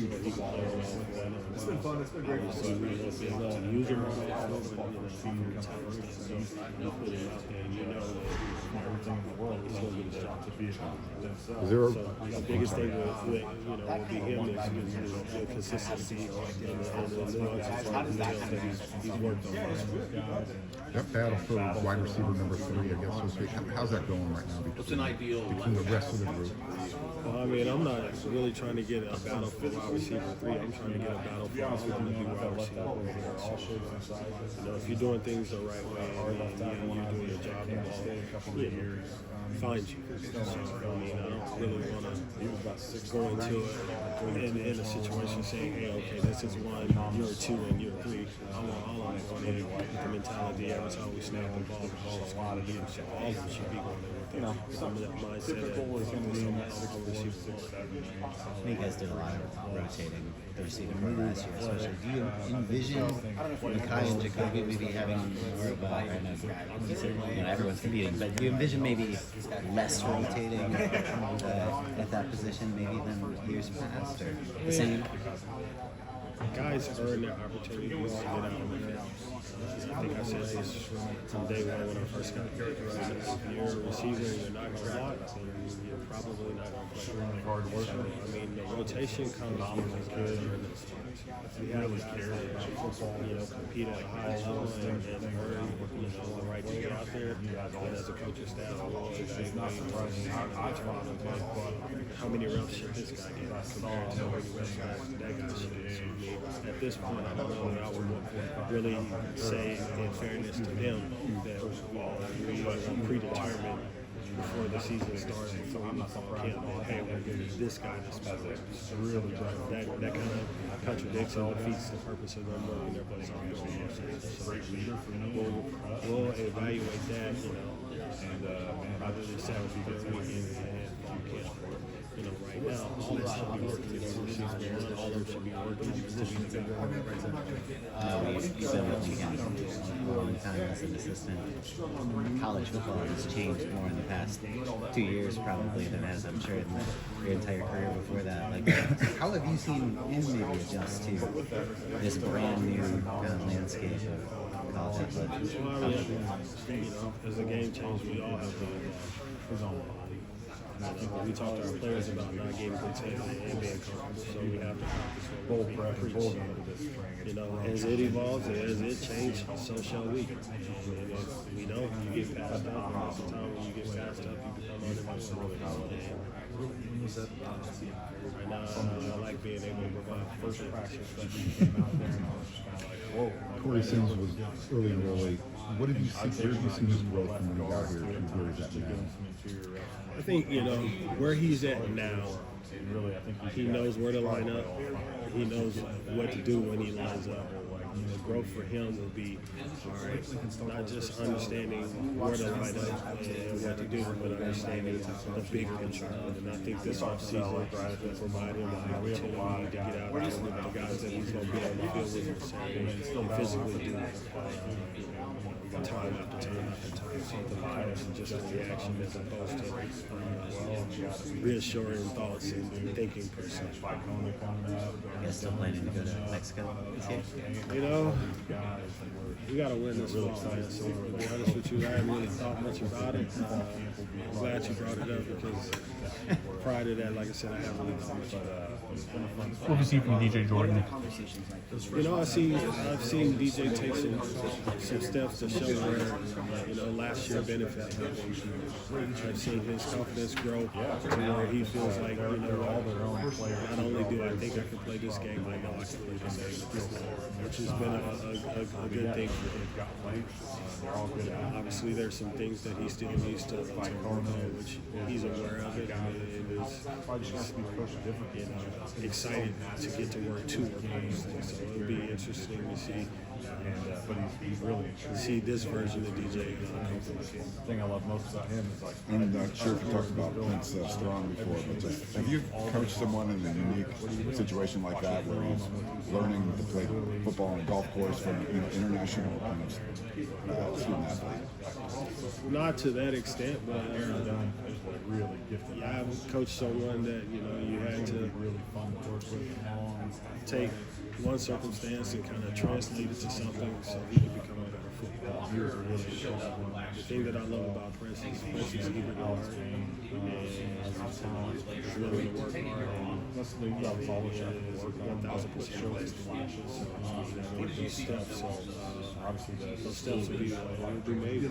you know, he can play around with that. It's been fun. It's been great to see. Obviously, he's not a user more often, but, you know, from talent standpoint, you put him out there and you know that Everything in the world he's going to get a shot. to be themselves. Is there a, So the biggest thing with you know will be him is the consistency and the nuance as far as details that he's worked on. that battle for wide receiver number 3, I guess, so to speak, how's that going right now between the rest of the group? Well, I mean, I'm not really trying to get a battle for wide receiver 3. I'm trying to get a battle for all of them to be wide receiver. You know, if you're doing things the right way and you're doing your job, the ball finds you. So, I mean, I don't really want to go into it in a situation saying, hey, okay, this is 1, you're 2, and you're 3. I want all of them going in with the mentality every time we snap the ball is going to get. So all of them should be going in with some of that mindset that some receiver. You guys did a lot of rotating with the receiver core last year, especially. Do you envision Mekhi and Jacoby maybe having more of a, I know everyone's competing, but do you envision maybe less rotating at that position maybe than years past, or the same? Guys earn their opportunities to get out on the field. I think I said this from day one when I first got here. If you're a receiver and you're not going to block, then you're probably not going to play. So, I mean, the rotation comes because guys earn those spots. We have to compete at a high level and earn the right to get out there. And as a coaching staff, we'll evaluate how many reps should this guy get compared to how many reps that guy should get. So, at this point, I don't know that I would really say, in fairness to them, that we are predetermined before the season starts, before we camp, hey, we're going to give this guy this spot. That kind of contradicts and defeats the purpose of them working their butts off. So we'll evaluate that, and probably the 7th, 5th weekend and fall camp. You know, right now, all of them should be working. All of them should be working. You've been with Lincoln a long time as an assistant. College football has changed more in the past 2 years probably than it has, I'm sure, in your entire career before that. Like, how have you seen him maybe adjust to this brand new kind of landscape of college athletics? As the game changes, we all have to his own body. We talk to our players about not getting content and being comfortable, so we have to practice what we preach. You know, as it evolves and as it changes, so shall we. And if we don't, you get passed up. And that's the time when you get passed up, you become unavailable. Right now, I like being able to provide first practice. Corey Sims was early enrollee. What did you see? Where did you see his growth from when he got here to where he's at now? I think, where he's at now, he knows where to line up. He knows what to do when he lines up. The growth for him will be, all right, not just understanding where to line up and what to do, but understanding the bigger picture. And I think this offseason will provide him an opportunity to get out there with the guys that he's going to be on the field with him Saturday and physically do time after time after time. Something else and just a reaction as opposed to reassuring thoughts and thinking per se. You guys still planning to go to Mexico this year? We got to win this fall, man. So, to be honest with you, I haven't really thought much about it. I'm glad you brought it up because prior to that, like I said, I haven't really thought much about it. What have you seen from DJ Jordan? I've seen DJ take some steps to show where, last year benefited him. I've seen his confidence grow to where he feels like, not only do I think I can play this game, I know I can play this game, which has been a good thing for him. Obviously, there's some things that he still needs to work on, which he's aware of it and is excited to get to work on these things. So it'll be interesting to see. But he's really see this version of DJ comfortable. The thing I love most about him is like, I'm not sure if you talked about Prince Strong before, but just have you coached someone in a unique situation like that where he's learning to play football on a golf course from international kind of student athlete? Not to that extent, but Aaron Dunn is like really gifted. yeah, I've coached someone that you had to Really fun to work with. take one circumstance and kind of translate it to something so he could become a better football. The thing that I love about Prince is eager to learn and he's willing to work hard. That's the thing that was always trying to Is work on. 1,000% less than lashes. Those steps, Obviously, those steps will be made.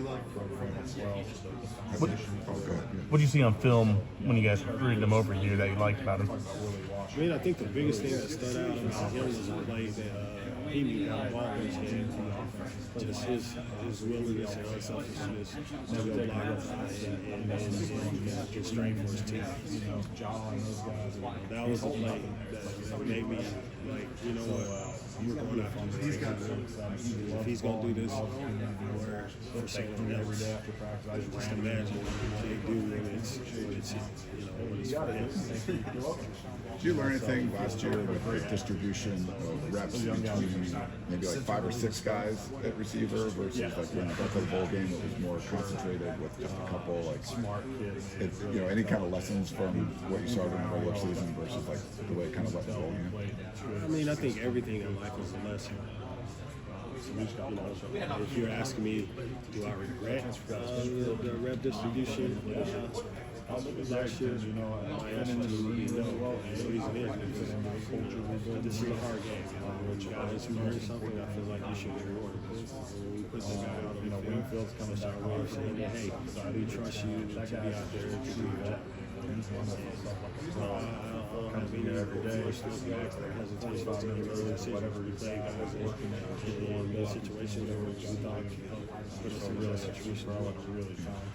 What do you see on film when you guys read them over here that you liked about him? I mean, I think the biggest thing that stood out about him was a play that he got a ball in his hand. Just his willingness and unselfishness to go block and get straight for his team. That was a play that made me like, you know what, we're going after him. If he's going to do this for someone else, just imagine what they do when it's for him. Did you learn anything last year with the distribution of reps between maybe like 5 or 6 guys at receiver versus like when you got to the bowl game it was more concentrated with just a couple like Smart kids. any kind of lessons from what you saw in the regular season versus like the way it kind of went in the bowl game? I mean, I think everything in life is a lesson. If you're asking me, do I regret the rep distribution last year? My answer would be no. And the reason is because this is a hard game. When guys learn something, I feel like you should reward it. When we put the guy out on the Winfield's coming our way saying that, hey, we trust you to be out there and do your job. I don't mean every day. Hesitation to make those decisions. We play guys in those situations where we thought put us in a real situation.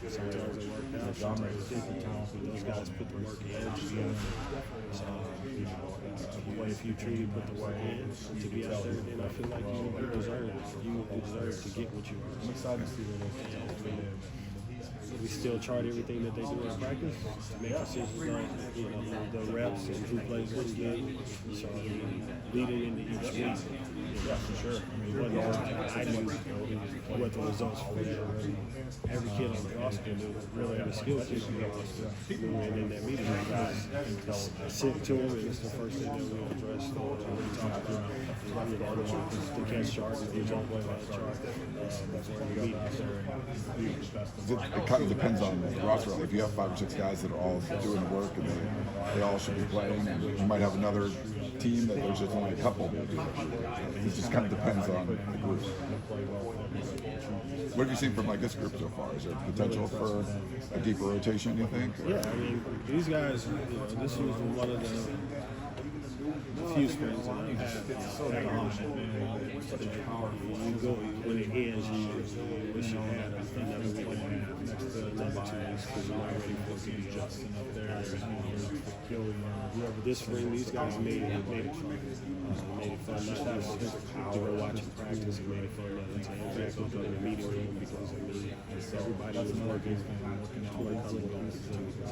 Sometimes it worked out. Sometimes it didn't. Those guys put the work in. So, if you truly put the work in to be out there, then I feel like you deserve it. You deserve to get what you earn. I'm excited to see where this goes. We still chart everything that they do in practice to make decisions on the reps and who plays what good. So leading into each week, Yeah, for sure. I mean, I knew what the results were. Every kid on the roster knew really every skill kid on the roster. We went in that meeting, I sent to him, and it's the first thing that we addressed. We talked about the catch chart and the jump play chart before the meeting. It kind of depends on the roster. Like if you have 5 or 6 guys that are all doing the work and they all should be playing, and you might have another team that there's just only a couple that do it. It just kind of depends on the group. What have you seen from like this group so far? Is there potential for a deeper rotation, you think? Or? Yeah, I mean, these guys, this was one of the few springs that I've had on. You go, when it ends, you wish you had another week and a half, another 2 weeks, because you're not ready for it to be just enough there. This spring, these guys made it fun. Made it fun, not just to go watch and practice. It made it fun to interact with them in the meeting room because everybody was working toward to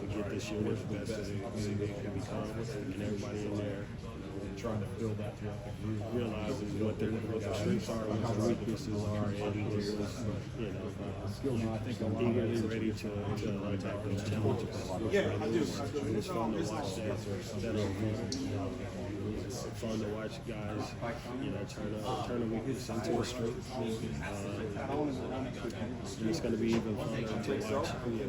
get this unit the best that they can become, and everybody in there trying to build that throughout the group. realizing what their strengths are, what their weaknesses are, and was, eagerly ready to attack those challenges. It was fun to watch that it's fun to watch guys, turn a weakness into a strength. And it's going to be even funner to watch what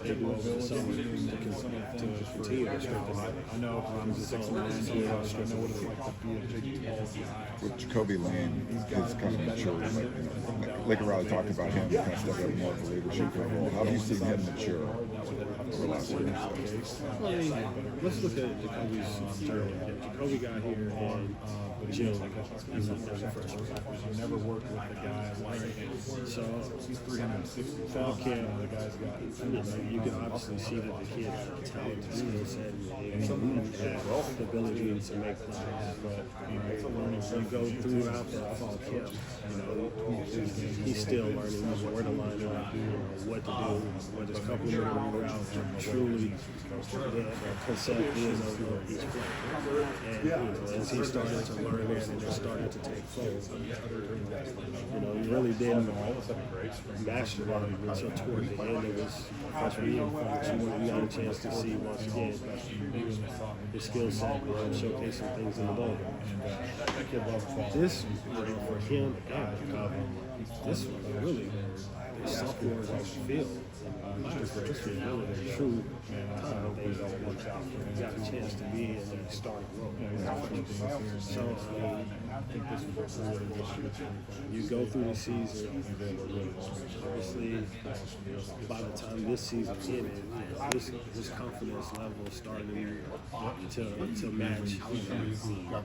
they do over the summer to continue to strengthen it. I know I'm 6'9", so I know what it's like to be a big, tall guy. With Jacoby Lane, he's kind of mature. Like Riley talked about him, kind of stepping up more of a leadership role. How have you seen him mature over the last year? Let's look at Jacoby's journey. Jacoby got here, and June. He's a freshman. You never worked with a guy like him. So He's 360. fall camp, The guy's got. you can obviously see that the kid has a talent, skill set, and the ability to make plays. But you go throughout that fall camp, he's still learning where to line up, what to do, what his complementary routes, and truly the concept is of each play. And as he started to learn that and it started to take fold, he really didn't master that until toward the end of his freshman year, which you got a chance to see once again his skill set, showcasing things in the bowl. This, for him and this was really sophomores on the field. This was really a true time they got a chance to be in the starting role. So, you go through the season, obviously, by the time this season ended, his confidence level is starting to match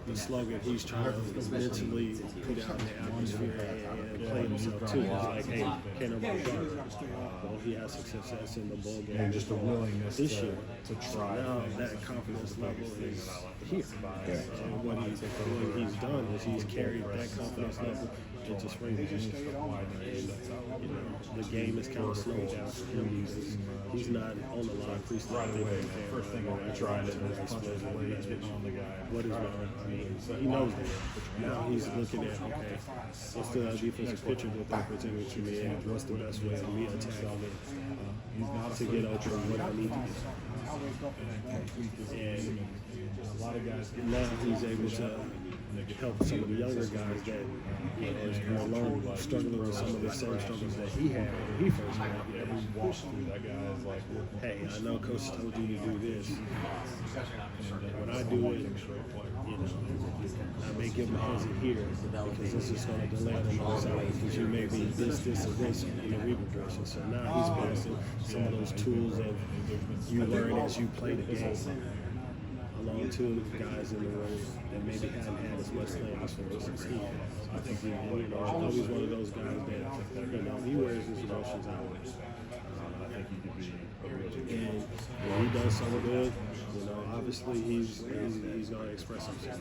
the slogan he's trying to mentally put out in the atmosphere and play himself too. It's like, hey, can't nobody guard him. Well, he has success in the bowl game. And just a willingness this year to try. Now that confidence level is here. And what he's done is he's carried that confidence level into spring. The game is kind of slowed down for him because he's not on the line freestyling. First thing I tried is getting on the guy. What is wrong? He knows that. Now he's looking at, okay, what's the defensive picture that they're presenting to me, and what's the best way of me attacking it to get open what I need to get. And now he's able to help some of the younger guys that is alone struggling with some of the same struggles that he had when he first got here. Hey, I know Coach told you to do this. When I do it, I may give him a hesitant here because this is going to delay on the other side because you may be this, and this in the rebound direction. So now he's passing some of those tools that you learn as you play the game along to guys in the room that maybe haven't had as much playing experience as he has. I think he's one of those guys that he wears his emotions out. And when he does something good, obviously he's going to express himself.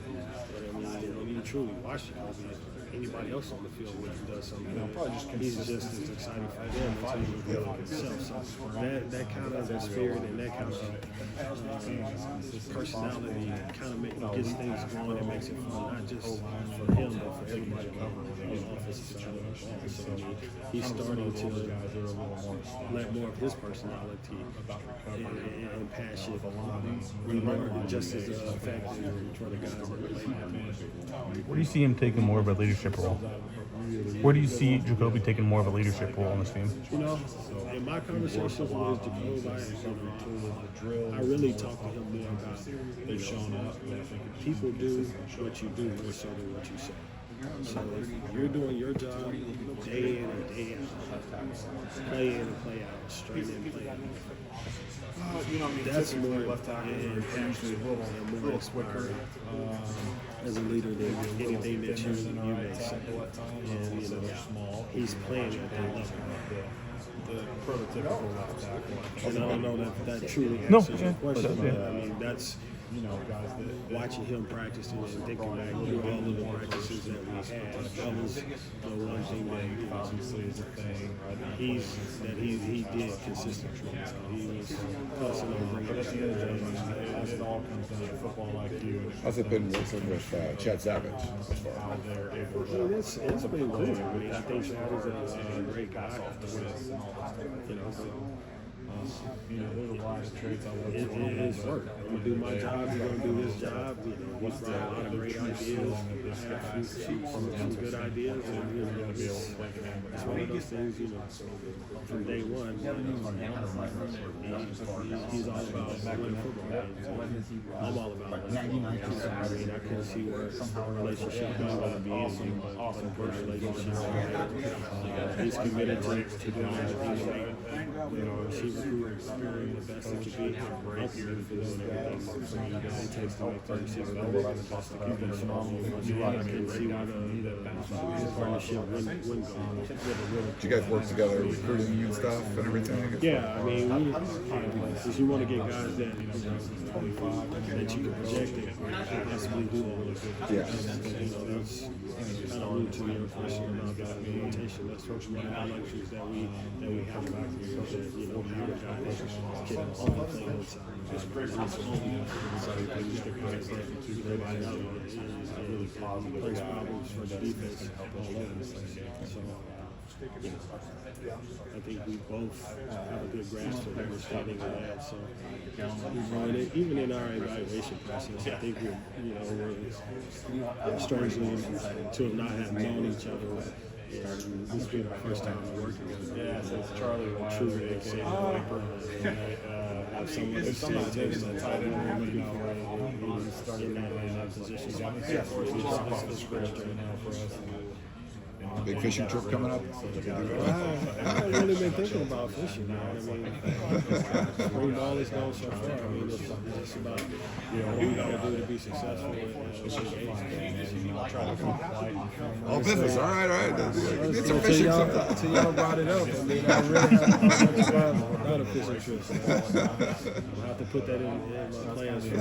But I mean, you truly watch it. Anybody else on the field when he does something good, he's just as excited for them as he would be himself. So that kind of spirit and that kind of personality kind of gets things going and makes it fun, not just for him, but for everybody on the offensive side of the ball. So he's starting to let more of his personality and passion be more just as effective for the guys that play. Where do you see him taking more of a leadership role? Where do you see Jacoby taking more of a leadership role on this team? In my conversations with Jacoby, I really talk to him more about showing up. People do what you do more so than what you say. So if you're doing your job day in and day out, play in and play out, straight in and play out. That's more impactful and more quicker as a leader than anything that you may say. And he's playing at that level. The prototypical left tackle. And I don't know that truly answers your question, but I mean that's guys that watching him practice and thinking back through all of the practices that we had. That was the one thing that obviously is a thing. He did consistently. He was constantly bringing But at the end of the day, it all comes down to football IQ. How's it been working with Chad Savage so far? How they're able I mean, it's been good. I mean, I think Chad is a great guy. There's a lot of traits I look It is work. I'm gonna do my job. He's gonna do his job. He's brought a lot of great ideas. I have some good ideas, and it's one of those things. From day one, he's all about winning football games. I'm all about winning football games. I mean, I can see where a relationship is going to be awesome, but a good relationship. He's committed to doing everything to make receivers who are doing the best they can be, helping them for doing everything it takes to make the receiver better. And see where the partnership win goes. Do you guys work together, recruiting and stuff and everything? Yeah, I mean, because you want to get guys that that you can project and possibly do that. Yeah. That's kind of new to me, unfortunately, about that rotation. That's one of the luxuries that we have back here. That, you know, we have a guy that can only play one time. Just crazy. So they just get guys that everybody else is plays problems for the defense all over the place. So. I think we both have a good grasp of understanding of that. So, even in our evaluation process, I think we're strangely to not have known each other. And this being our first time working together. Yeah, so it's Charlie Truly, if someone takes that tight end, we're looking for he's starting in that position. It's frustrating now for us. Big fishing trip coming up? I haven't really been thinking about fishing, man. I mean, spring ball is going so far. I mean, it's about what we got to do to be successful with the game. Oh, business. All right. It's a fishing sometime. Until y'all brought it up, I mean, I really have not a fishing trip. So I'll have to put that in my plans for